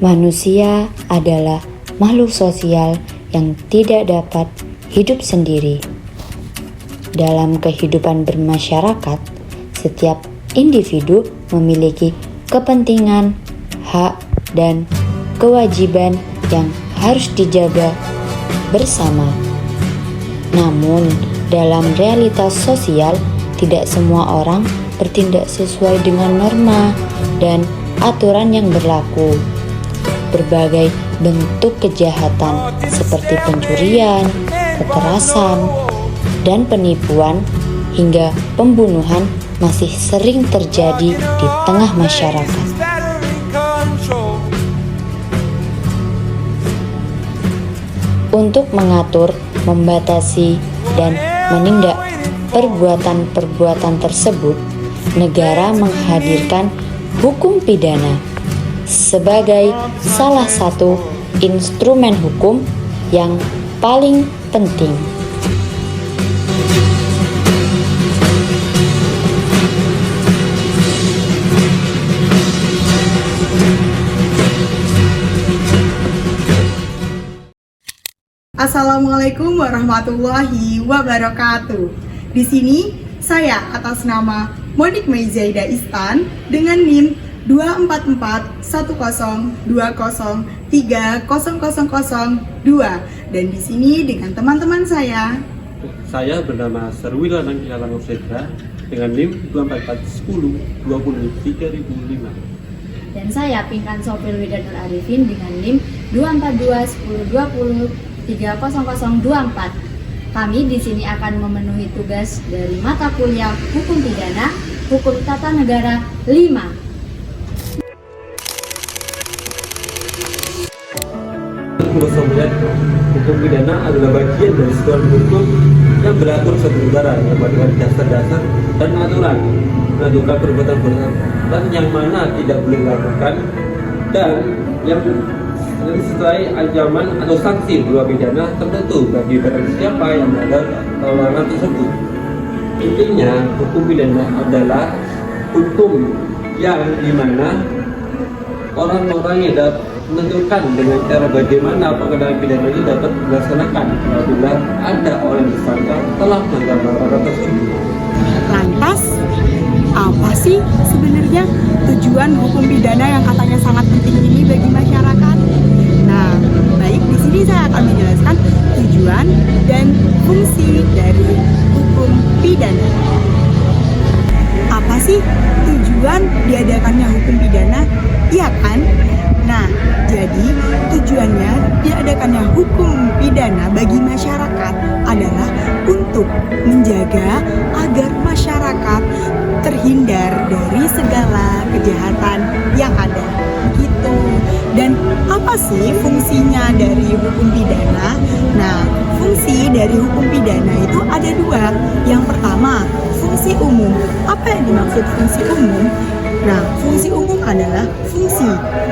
Manusia adalah makhluk sosial yang tidak dapat hidup sendiri. Dalam kehidupan bermasyarakat, setiap individu memiliki kepentingan, hak, dan kewajiban yang harus dijaga bersama. Namun, dalam realitas sosial, tidak semua orang bertindak sesuai dengan norma dan aturan yang berlaku. Berbagai bentuk kejahatan seperti pencurian, kekerasan, dan penipuan hingga pembunuhan masih sering terjadi di tengah masyarakat. Untuk mengatur, membatasi, dan menindak perbuatan-perbuatan tersebut, negara menghadirkan hukum pidana sebagai salah satu instrumen hukum yang paling penting. Assalamualaikum warahmatullahi wabarakatuh. Di sini saya atas nama Monik Meizaida Istan dengan NIM 2441020300002 dan di sini dengan teman-teman saya. Saya bernama Serwil Lanang Ilalang Ursedra dengan NIM 24410203005. Dan saya Pinkan Sopil Widanur Arifin dengan NIM 2421020300024. Kami di sini akan memenuhi tugas dari mata kuliah Hukum Pidana, Hukum Tata Negara 5. Hukum pidana adalah bagian dari sebuah hukum yang berlaku di suatu negara yang dengan dasar-dasar dan aturan menentukan perbuatan-perbuatan yang mana tidak boleh dilakukan dan yang disertai ancaman atau sanksi berupa pidana tertentu bagi barang siapa yang melanggar larangan tersebut. Intinya, hukum pidana adalah hukum yang dimana orang-orang yang dapat menentukan dengan cara bagaimana pengenaan pidana ini dapat dilaksanakan apabila ada orang yang disangka telah melanggar larangan tersebut. Lantas, apa sih sebenarnya tujuan hukum pidana yang katanya sangat penting ini bagi masyarakat? Nah, baik, di sini saya akan menjelaskan tujuan dan fungsi dari hukum pidana. Apa sih tujuan diadakannya hukum pidana? Iya kan? Nah, jadi tujuannya diadakannya hukum pidana bagi masyarakat adalah untuk menjaga agar masyarakat terhindar dari segala kejahatan yang ada. Gitu. Dan apa sih fungsinya dari hukum pidana? Nah, fungsi dari hukum pidana itu ada dua. Yang pertama, fungsi umum. Apa yang dimaksud fungsi umum? Nah, fungsi umum adalah fungsi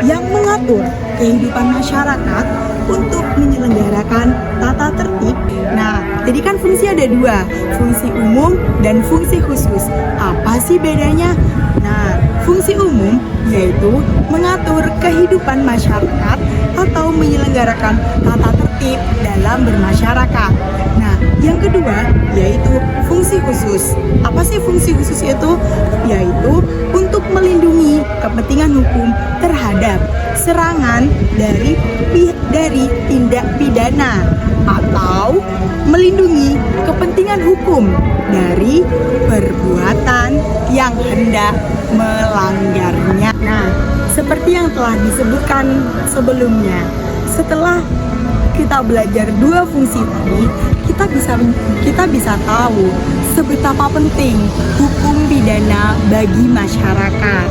yang mengatur kehidupan masyarakat untuk menyelenggarakan tata tertib. Nah, jadi kan fungsi ada dua, fungsi umum dan fungsi khusus. Apa sih bedanya? Nah, fungsi umum yaitu mengatur kehidupan masyarakat atau menyelenggarakan tata tertib dalam bermasyarakat. Nah, yang kedua yaitu fungsi khusus. Apa sih fungsi khusus itu? Yaitu untuk melindungi kepentingan hukum terhadap serangan dari tindak pidana atau melindungi kepentingan hukum dari perbuatan yang hendak melanggarnya. Nah, seperti yang telah disebutkan sebelumnya, setelah kita belajar dua fungsi tadi, kita bisa tahu seberapa penting hukum pidana bagi masyarakat.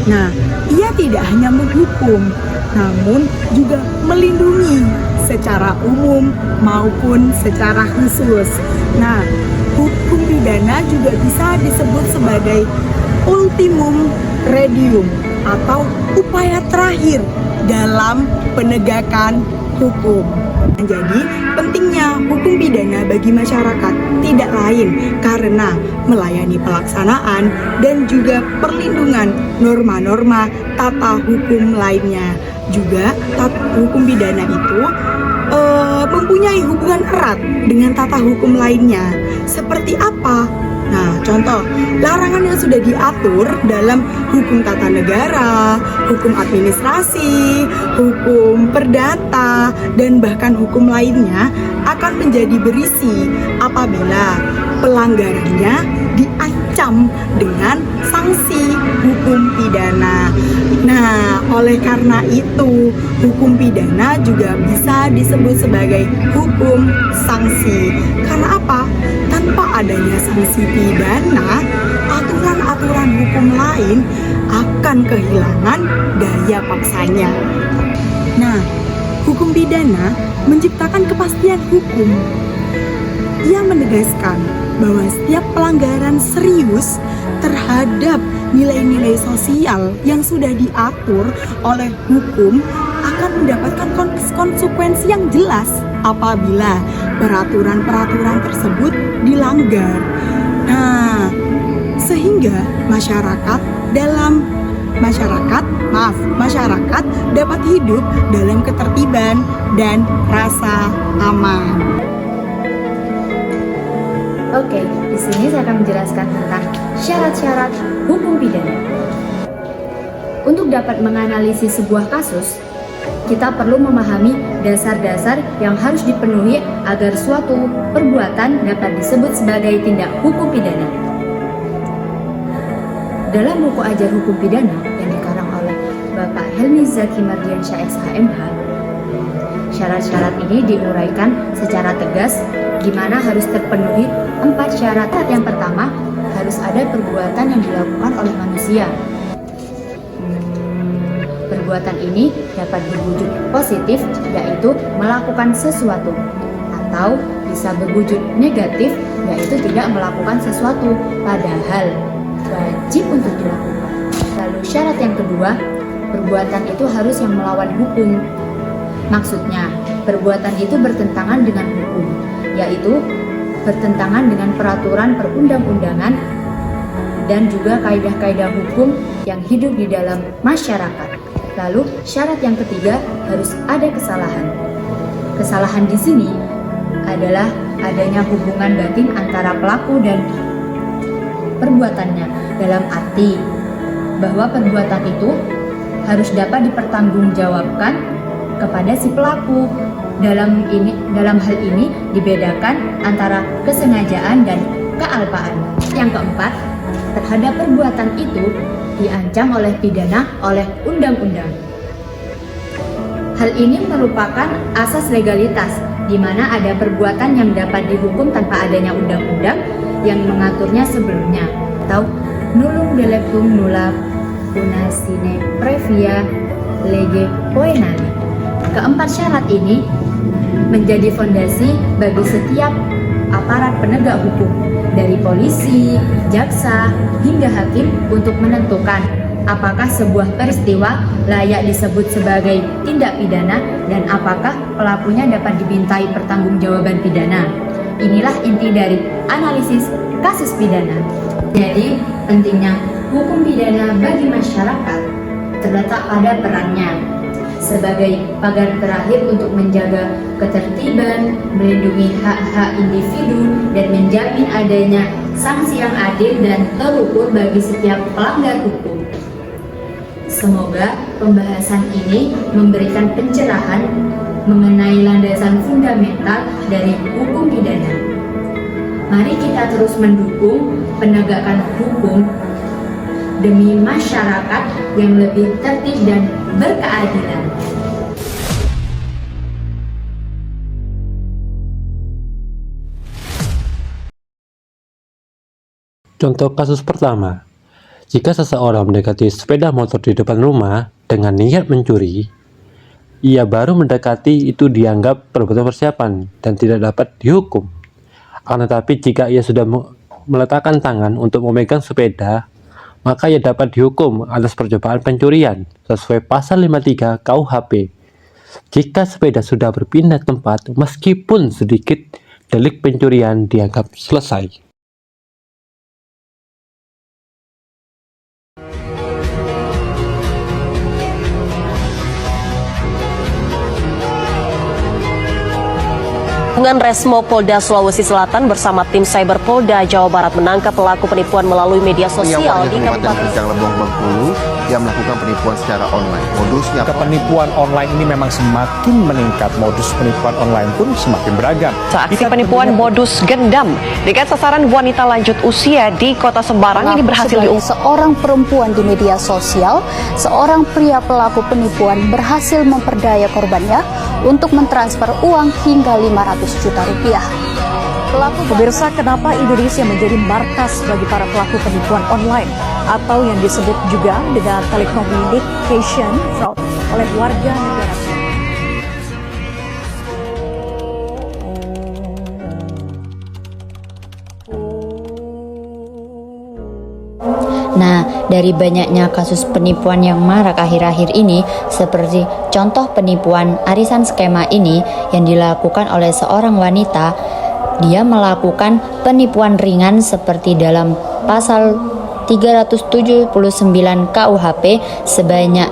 Nah, ia tidak hanya menghukum, namun juga melindungi secara umum maupun secara khusus. Nah, hukum pidana juga bisa disebut sebagai ultimum remedium atau upaya terakhir dalam penegakan hukum. Jadi, pentingnya hukum pidana bagi masyarakat tidak lain karena melayani pelaksanaan dan juga perlindungan norma-norma tata hukum lainnya. Juga hukum pidana itu mempunyai hubungan erat dengan tata hukum lainnya. Seperti apa? Nah, contoh, larangan yang sudah diatur dalam hukum tata negara, hukum administrasi, hukum perdata, dan bahkan hukum lainnya akan menjadi berisi apabila pelanggarannya diancam dengan sanksi hukum pidana. Nah, oleh karena itu, hukum pidana juga bisa disebut sebagai hukum sanksi. Karena apa? Tanpa adanya sanksi pidana, aturan-aturan hukum lain akan kehilangan daya paksanya. Nah, hukum pidana menciptakan kepastian hukum. Ia menegaskan bahwa setiap pelanggaran serius terhadap nilai-nilai sosial yang sudah diatur oleh hukum akan mendapatkan konsekuensi yang jelas apabila peraturan-peraturan tersebut dilanggar. Nah, sehingga masyarakat dapat hidup dalam ketertiban dan rasa aman. Oke, di sini saya akan menjelaskan tentang syarat-syarat hukum pidana. Untuk dapat menganalisis sebuah kasus, kita perlu memahami dasar-dasar yang harus dipenuhi agar suatu perbuatan dapat disebut sebagai tindak hukum pidana. Dalam buku Ajar Hukum Pidana yang dikarang oleh Bapak Helmi Zaki Mardiansyah SHMH, syarat-syarat ini diuraikan secara tegas gimana harus terpenuhi 4 syarat. Yang pertama, harus ada perbuatan yang dilakukan oleh manusia. Perbuatan ini dapat berwujud positif, yaitu melakukan sesuatu, atau bisa berwujud negatif, yaitu tidak melakukan sesuatu, padahal wajib untuk dilakukan. Lalu syarat yang kedua, perbuatan itu harus yang melawan hukum. Maksudnya, perbuatan itu bertentangan dengan hukum, yaitu bertentangan dengan peraturan perundang-undangan dan juga kaidah-kaidah hukum yang hidup di dalam masyarakat. Lalu syarat yang ketiga, harus ada kesalahan. Kesalahan di sini adalah adanya hubungan batin antara pelaku dan perbuatannya, dalam arti bahwa perbuatan itu harus dapat dipertanggungjawabkan kepada si pelaku. Dalam hal ini dibedakan antara kesengajaan dan kealpaan. Yang keempat, terhadap perbuatan itu diancam oleh pidana oleh undang-undang. Hal ini merupakan asas legalitas, di mana ada perbuatan yang dapat dihukum tanpa adanya undang-undang yang mengaturnya sebelumnya, atau nullum delectum nulla una sine previa lege poenali. Keempat syarat ini menjadi fondasi bagi setiap aparat penegak hukum, dari polisi, jaksa, hingga hakim untuk menentukan apakah sebuah peristiwa layak disebut sebagai tindak pidana dan apakah pelakunya dapat dimintai pertanggungjawaban pidana. Inilah inti dari analisis kasus pidana. Jadi, pentingnya hukum pidana bagi masyarakat terletak pada perannya sebagai pagar terakhir untuk menjaga ketertiban, melindungi hak-hak individu, dan menjamin adanya sanksi yang adil dan terukur bagi setiap pelanggar hukum. Semoga pembahasan ini memberikan pencerahan mengenai landasan fundamental dari hukum pidana. Mari kita terus mendukung penegakan hukum demi masyarakat yang lebih tertib dan berkeadilan. Contoh kasus pertama, jika seseorang mendekati sepeda motor di depan rumah dengan niat mencuri, ia baru mendekati itu dianggap perbuatan persiapan dan tidak dapat dihukum. Akan tetapi jika ia sudah meletakkan tangan untuk memegang sepeda, maka ia dapat dihukum atas percobaan pencurian sesuai pasal 53 KUHP. Jika sepeda sudah berpindah tempat, meskipun sedikit, delik pencurian dianggap selesai. Gabungan Resmo Polda Sulawesi Selatan bersama tim Cyber Polda Jawa Barat menangkap pelaku penipuan melalui media sosial di Kabupaten Rejang Lebong Bengkulu yang melakukan penipuan secara online. Modusnya penipuan online ini memang semakin meningkat, modus penipuan online pun semakin beragam. Aksi penipuan modus gendam dengan sasaran wanita lanjut usia di Kota Sembarang ini berhasil diungkap. Seorang perempuan di media sosial, seorang pria pelaku penipuan berhasil memperdaya korbannya untuk mentransfer uang hingga 500 juta rupiah. Pemirsa, kenapa Indonesia menjadi markas bagi para pelaku penipuan online atau yang disebut juga dengan telecommunication fraud oleh warga negara? Nah, dari banyaknya kasus penipuan yang marak akhir-akhir ini, seperti contoh penipuan arisan skema ini yang dilakukan oleh seorang wanita, dia melakukan penipuan ringan seperti dalam pasal 379 KUHP sebanyak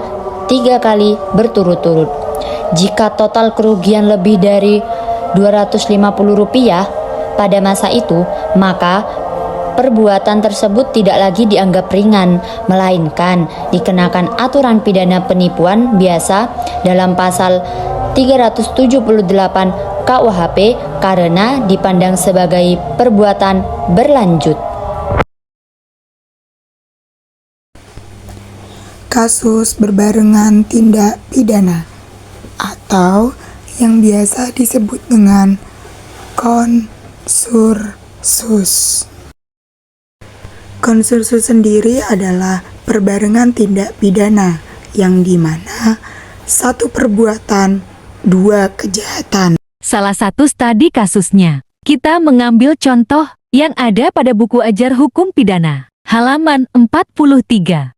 3 kali berturut-turut. Jika total kerugian lebih dari Rp250 pada masa itu, maka perbuatan tersebut tidak lagi dianggap ringan, melainkan dikenakan aturan pidana penipuan biasa dalam pasal 378 KUHP karena dipandang sebagai perbuatan berlanjut. Kasus berbarengan tindak pidana atau yang biasa disebut dengan konsursus. Konsursus sendiri adalah perbarengan tindak pidana yang dimana satu perbuatan, dua kejahatan. Salah satu studi kasusnya, kita mengambil contoh yang ada pada buku ajar hukum pidana, halaman 43.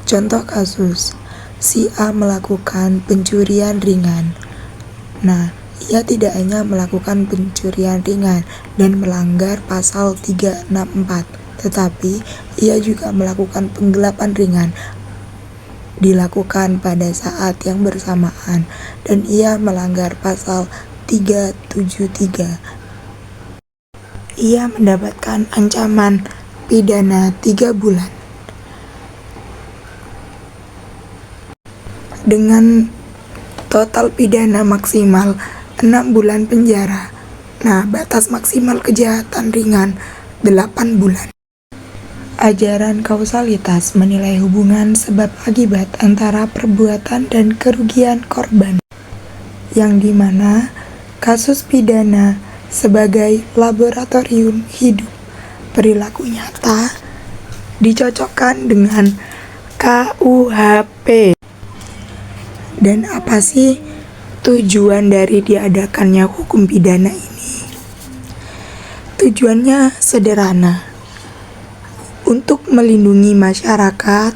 Contoh kasus, si A melakukan pencurian ringan. Nah, ia tidak hanya melakukan pencurian ringan dan melanggar pasal 364, tetapi ia juga melakukan penggelapan ringan dilakukan pada saat yang bersamaan dan ia melanggar pasal 373. Ia mendapatkan ancaman pidana 3 bulan dengan total pidana maksimal 6 bulan penjara. Nah, batas maksimal kejahatan ringan 8 bulan. Ajaran kausalitas menilai hubungan sebab akibat antara perbuatan dan kerugian korban, yang dimana kasus pidana sebagai laboratorium hidup perilaku nyata dicocokkan dengan KUHP. Dan apa sih tujuan dari diadakannya hukum pidana ini? Tujuannya sederhana, untuk melindungi masyarakat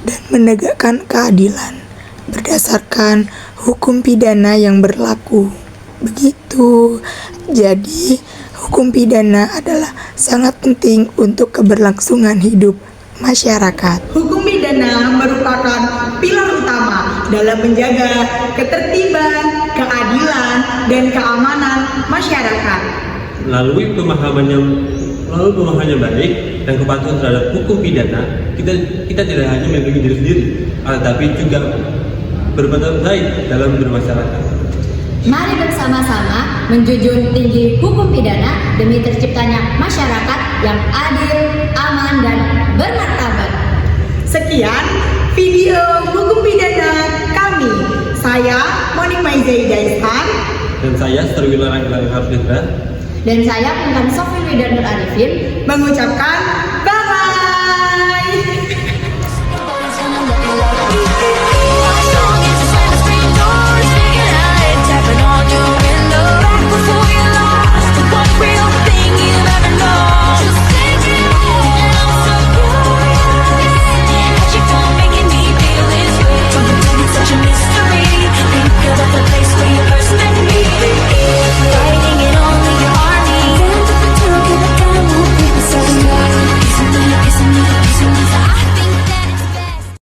dan menegakkan keadilan berdasarkan hukum pidana yang berlaku. Begitu. Jadi, hukum pidana adalah sangat penting untuk keberlangsungan hidup masyarakat. Hukum pidana merupakan pilar utama dalam menjaga ketertiban, keadilan, dan keamanan masyarakat. Melalui pemahaman yang baik dan kepatuhan terhadap hukum pidana, kita tidak hanya melindungi diri sendiri, tetapi juga berbuat baik dalam bermasyarakat. Mari bersama-sama menjunjung tinggi hukum pidana demi terciptanya masyarakat yang adil, aman, dan bermartabat. Sekian video hukum pidana kami. Saya Monik Maizaida Ishan. Dan saya Sterwila Rangga Harfitra. Dan saya Pungkan Sofi Widan Nur Arifin mengucapkan